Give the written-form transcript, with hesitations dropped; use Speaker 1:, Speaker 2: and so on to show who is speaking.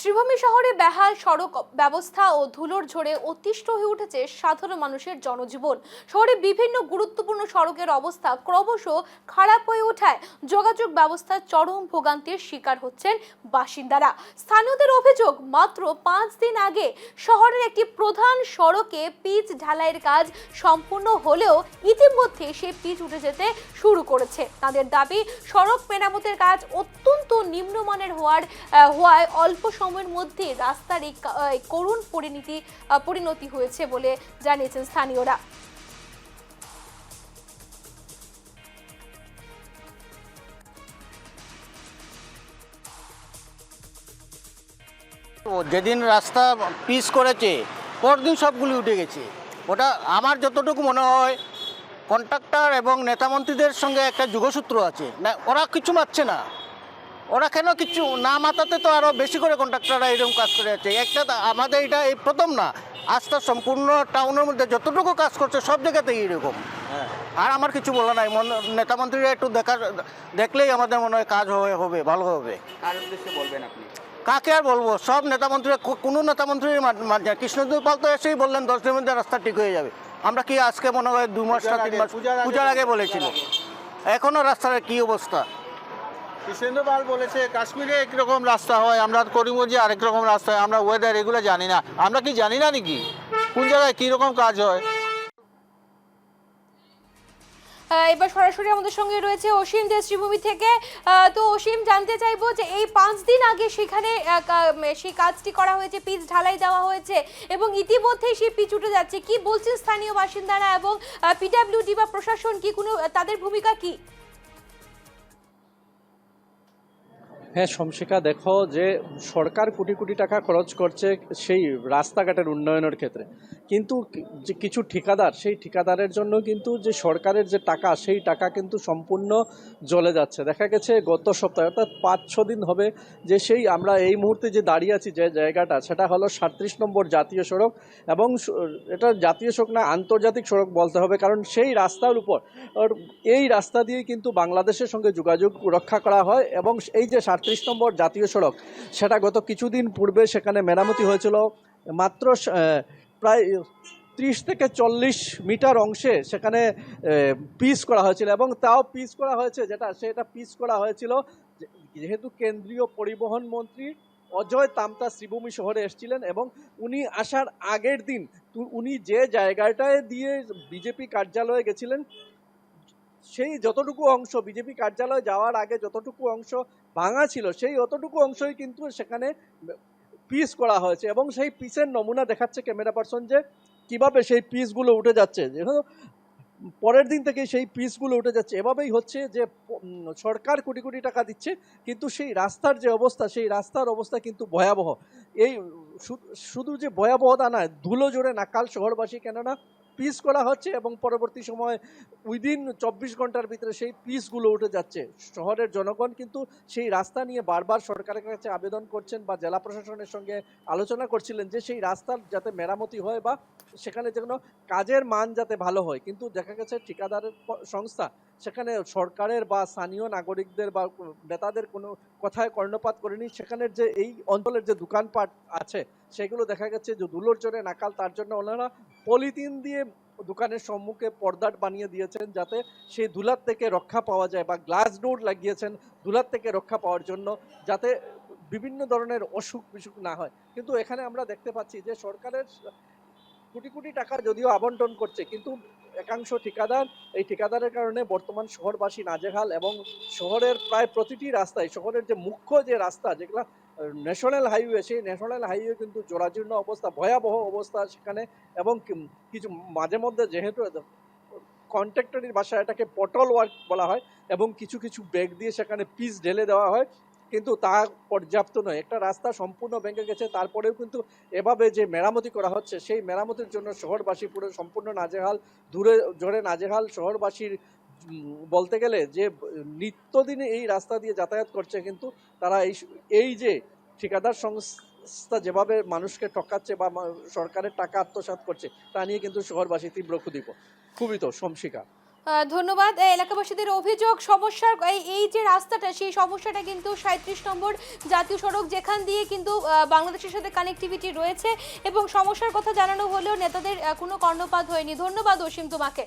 Speaker 1: শ্রীভূমি শহরে বেহাল সড়ক ব্যবস্থা ও ধুলোর ঝড়ে অতিষ্ঠ হয়ে উঠেছে সাধারণ মানুষের জনজীবন। শহরে বিভিন্ন গুরুত্বপূর্ণ সড়কের অবস্থা ক্রমশ খারাপ হয়ে ওঠায় যোগাযোগ ব্যবস্থা চরম ভোগান্তির শিকার হচ্ছেন বাসিন্দারা। স্থানীয়দের অভিযোগ, মাত্র 5 দিন আগে শহরের একটি প্রধান সড়কে পিচ ঢালাইয়ের কাজ সম্পূর্ণ হলেও ইতিমধ্যে সেই পিচ উঠে যেতে শুরু করেছে। তাদের দাবি, সড়ক মেরামতের কাজ অত্যন্ত নিম্নমানের হওয়ায় অল্প সময়ের মধ্যে রাস্তার এই করুণ পরিণতি হয়েছে বলে জানিয়েছেন স্থানীয়রা।
Speaker 2: যেদিন রাস্তা পিচ করেছে পরদিন সবগুলি উঠে গেছে। ওটা আমার যতটুকু মনে হয় কন্ট্রাক্টর এবং নেতামন্ত্রীদের সঙ্গে একটা যোগসূত্র আছে, না ওরা কিছু মারছে না। ওরা কেন কিছু না মাতাতে তো আরও বেশি করে কন্ট্রাক্টররা এরকম কাজ করে যাচ্ছে। একটা আমাদের এটা এই প্রথম না, আস্থা সম্পূর্ণ টাউনের মধ্যে যতটুকু কাজ করছে সব জায়গাতেই এরকম। আর আমার কিছু বলা নাই, নেতামন্ত্রীরা একটু দেখলেই আমাদের মনে হয় কাজ হবে, ভালো হবে।
Speaker 3: কার উদ্দেশ্যে বলবেন আপনি?
Speaker 2: কাকে আর বলবো, সব নেতামন্ত্রীরা, কোনো নেতামন্ত্রীর মানছে। কৃষ্ণদেব পাল তো এসেই বললেন 10 দিনের মধ্যে রাস্তা ঠিক হয়ে যাবে। আমরা কি আজকে মনে হয় 2 মাস না 3 মাস পূজার আগে বলেছিল, এখনও রাস্তার কি অবস্থা।
Speaker 3: কৃষ্ণেন্দ্র পাল বলেছে কাশ্মীরে একরকম রাস্তা হয়, আমরা করিমগঞ্জে আরেক রকম রাস্তা হয়, আমরা ওয়েদার এগুলো জানি না। আমরা কি জানি না নাকি কোন জায়গায় কীরকম কাজ হয়?
Speaker 1: এবার সরাসরি আমাদের সঙ্গে রয়েছে অসীম দে শ্রীভূমি থেকে। তো অসীম, জানতে চাইবো যে এই 5 দিন আগে সেখানে সেই কাজটি করা হয়েছে, পিচ ঢালাই দেওয়া হয়েছে এবং ইতিমধ্যেই সেই পিচ উঠে যাচ্ছে, কি বলছেন স্থানীয় বাসিন্দারা এবং পিডব্লিউডি বা প্রশাসন, কি কোনো তাদের ভূমিকা কি?
Speaker 4: হ্যাঁ শমশিকা, দেখো যে সরকার কোটি কোটি টাকা খরচ করছে সেই রাস্তাঘাটের উন্নয়নের ক্ষেত্রে, কিন্তু যে কিছু ঠিকাদার, সেই ঠিকাদারের জন্য কিন্তু যে সরকারের যে টাকা, সেই টাকা কিন্তু সম্পূর্ণ জ্বলে যাচ্ছে। দেখা গেছে গত সপ্তাহে, অর্থাৎ 5-6 দিন হবে, যে সেই আমরা এই মুহূর্তে যে দাঁড়িয়ে আছি যে জায়গাটা, সেটা হলো 37 নম্বর জাতীয় সড়ক। এবং এটা জাতীয় সড়ক না, আন্তর্জাতিক সড়ক বলতে হবে, কারণ সেই রাস্তার উপর, এই রাস্তা দিয়ে কিন্তু বাংলাদেশের সঙ্গে যোগাযোগ রক্ষা করা হয়। এবং এই যে 37 নম্বর জাতীয় সড়ক, সেটা গত কিছুদিন পূর্বে সেখানে মেরামতি হয়েছিল। মাত্র প্রায় 30 থেকে 40 মিটার অংশে সেখানে পিচ করা হয়েছিল, এবং তাও পিচ করা হয়েছে সেটা পিচ করা হয়েছিল যেহেতু কেন্দ্রীয় পরিবহন মন্ত্রী অজয় তামতা শ্রীভূমি শহরে এসেছিলেন, এবং উনি আসার আগের দিন উনি যে জায়গাটায় দিয়ে বিজেপি কার্যালয়ে গেছিলেন, সেই যতটুকু অংশ বিজেপি কার্যালয়ে যাওয়ার আগে যতটুকু অংশ ভাঙা ছিল, সেই অতটুকু অংশই কিন্তু সেখানে পিচ করা হয়েছে। এবং সেই পিচের নমুনা দেখাচ্ছে ক্যামেরা পার্সন, যে কিভাবে সেই পিচগুলো উঠে যাচ্ছে। যেহেতু পরের দিন থেকে সেই পিচগুলো উঠে যাচ্ছে। এভাবেই হচ্ছে যে সরকার কোটি কোটি টাকা দিচ্ছে, কিন্তু সেই রাস্তার যে অবস্থা, সেই রাস্তার অবস্থা কিন্তু ভয়াবহ। এই শুধু যে ভয়াবহতা নয়, ধুলো জোরে নাকাল শহরবাসী, কেননা পিচ করা হচ্ছে এবং পরবর্তী সময় উইদিন 24 ঘন্টার ভিতরে সেই পিচগুলো উঠে যাচ্ছে। শহরের জনগণ কিন্তু সেই রাস্তা নিয়ে বারবার সরকারের কাছে আবেদন করছেন বা জেলা প্রশাসনের সঙ্গে আলোচনা করছিলেন যে সেই রাস্তার যাতে মেরামতি হয় বা সেখানে যেন কাজের মান যাতে ভালো হয়। কিন্তু দেখা গেছে ঠিকাদারের সংস্থা সেখানে সরকারের বা স্থানীয় নাগরিকদের বা নেতাদের কোনো কথায় কর্ণপাত করেনি। সেখানের যে এই অঞ্চলের যে দোকানপাট আছে, সেগুলো দেখা গেছে যে ধুলোর জোরে নাকাল, তার জন্য ওনারা পলিথিন দিয়ে দোকানের সম্মুখে পর্দা বানিয়ে দিয়েছেন যাতে সেই ধুলার থেকে রক্ষা পাওয়া যায়, বা গ্লাস ডোর লাগিয়েছেন ধুলার থেকে রক্ষা পাওয়ার জন্য, যাতে বিভিন্ন ধরনের অসুখ বিসুখ না হয়। কিন্তু এখানে আমরা দেখতে পাচ্ছি যে সরকারের কোটি কোটি টাকা যদিও আবন্টন করছে, কিন্তু একাংশ ঠিকাদার, এই ঠিকাদারের কারণে বর্তমান শহরবাসী নাজেহাল। এবং শহরের প্রায় প্রতিটি রাস্তায়, শহরের যে মুখ্য যে রাস্তা যেগুলো ন্যাশনাল হাইওয়ে, সেই ন্যাশনাল হাইওয়ে কিন্তু জরাজীর্ণ অবস্থা, ভয়াবহ অবস্থা সেখানে। এবং কিছু মাঝে মধ্যে, যেহেতু কন্ট্রাক্টরের ভাষায় এটাকে পটল ওয়ার্ক বলা হয়, এবং কিছু কিছু ব্যাগ দিয়ে সেখানে পিচ ঢেলে দেওয়া হয়, কিন্তু তা পর্যাপ্ত নয়। একটা রাস্তা সম্পূর্ণ ভেঙে গেছে, তারপরেও কিন্তু এভাবে যে মেরামতি করা হচ্ছে, সেই মেরামতির জন্য শহরবাসী পুরো সম্পূর্ণ নাজেহাল, দূরে জোরে নাজেহাল। শহরবাসীর বলতে গেলে যে নিত্যদিনে এই রাস্তা দিয়ে যাতায়াত করছে, কিন্তু তারা এই যে ঠিকাদার সংস্থা যেভাবে মানুষকে ঠকাচ্ছে বা সরকারের টাকা আত্মসাৎ করছে, তা নিয়ে কিন্তু শহরবাসী তীব্র ক্ষুব্ধ। শমশিকা।
Speaker 1: ধন্যবাদ। এলাকাবাসীদের অভিযোগ সমস্যার এই যে রাস্তাটা, সেই সমস্যাটা কিন্তু 37 নম্বর জাতীয় সড়ক, যেখান দিয়ে কিন্তু বাংলাদেশের সাথে কানেক্টিভিটি রয়েছে, এবং সমস্যার কথা জানানো হলেও নেতাদের কোনো কর্ণপাত হয়নি। ধন্যবাদ অসীম তোমাকে।